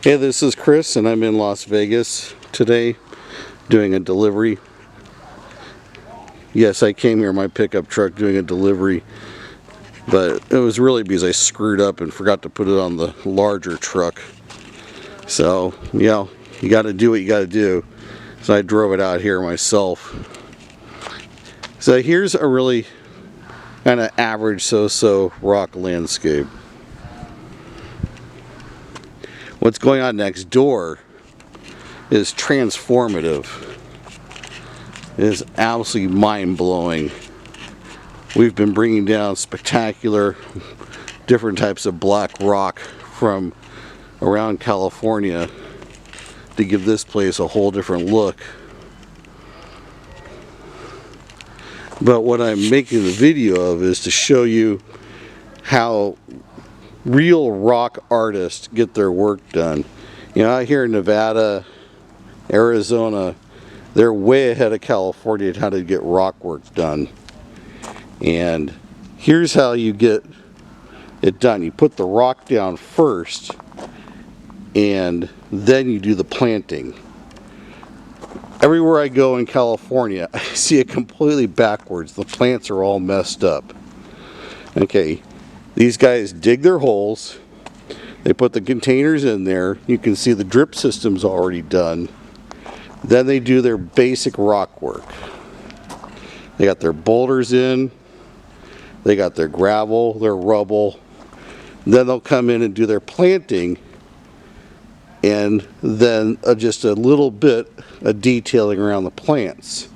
Hey, this is Chris and I'm in Las Vegas today doing a delivery. Yes, I came here in my pickup truck doing a delivery, but it was really because I screwed up and forgot to put it on the larger truck. So, yeah, you got to do what you got to do. So I drove it out here myself. So here's a really kind of average so-so rock landscape. What's going on next door is transformative. It is absolutely mind-blowing. We've been bringing down spectacular different types of black rock from around California to give this place a whole different look. But what I'm making the video of is to show you how real rock artists get their work done. You know, out here in Nevada, Arizona, they're way ahead of California in how to get rock work done. And here's how you get it done. You put the rock down first and then you do the planting. Everywhere I go in California, I see it completely backwards. The plants are all messed up. Okay, these guys dig their holes, they put the containers in there, you can see the drip system's already done. Then they do their basic rock work. They got their boulders in, they got their gravel, their rubble. Then they'll come in and do their planting, and then just a little bit of detailing around the plants.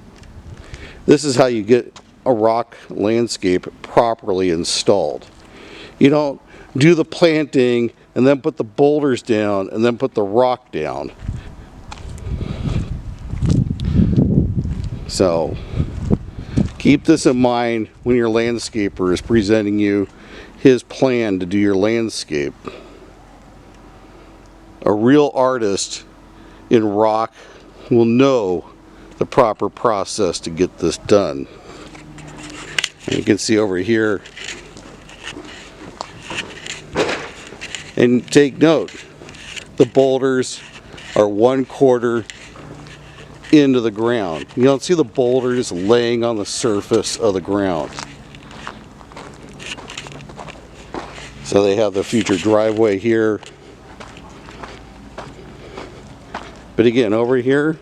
This is how you get a rock landscape properly installed. You don't do the planting and then put the boulders down and then put the rock down. So keep this in mind when your landscaper is presenting you his plan to do your landscape. A real artist in rock will know the proper process to get this done. And you can see over here, and take note, the boulders are 1/4 into the ground. You don't see the boulders laying on the surface of the ground. So they have the future driveway here. But again, over here,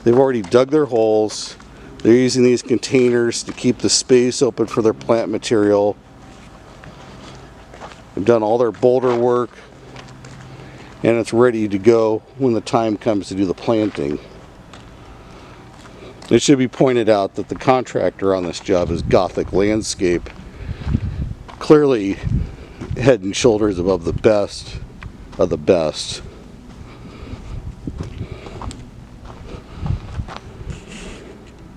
they've already dug their holes. They're using these containers to keep the space open for their plant material. They've done all their boulder work, and it's ready to go when the time comes to do the planting. It should be pointed out that the contractor on this job is Gothic Landscape, clearly head and shoulders above the best of the best.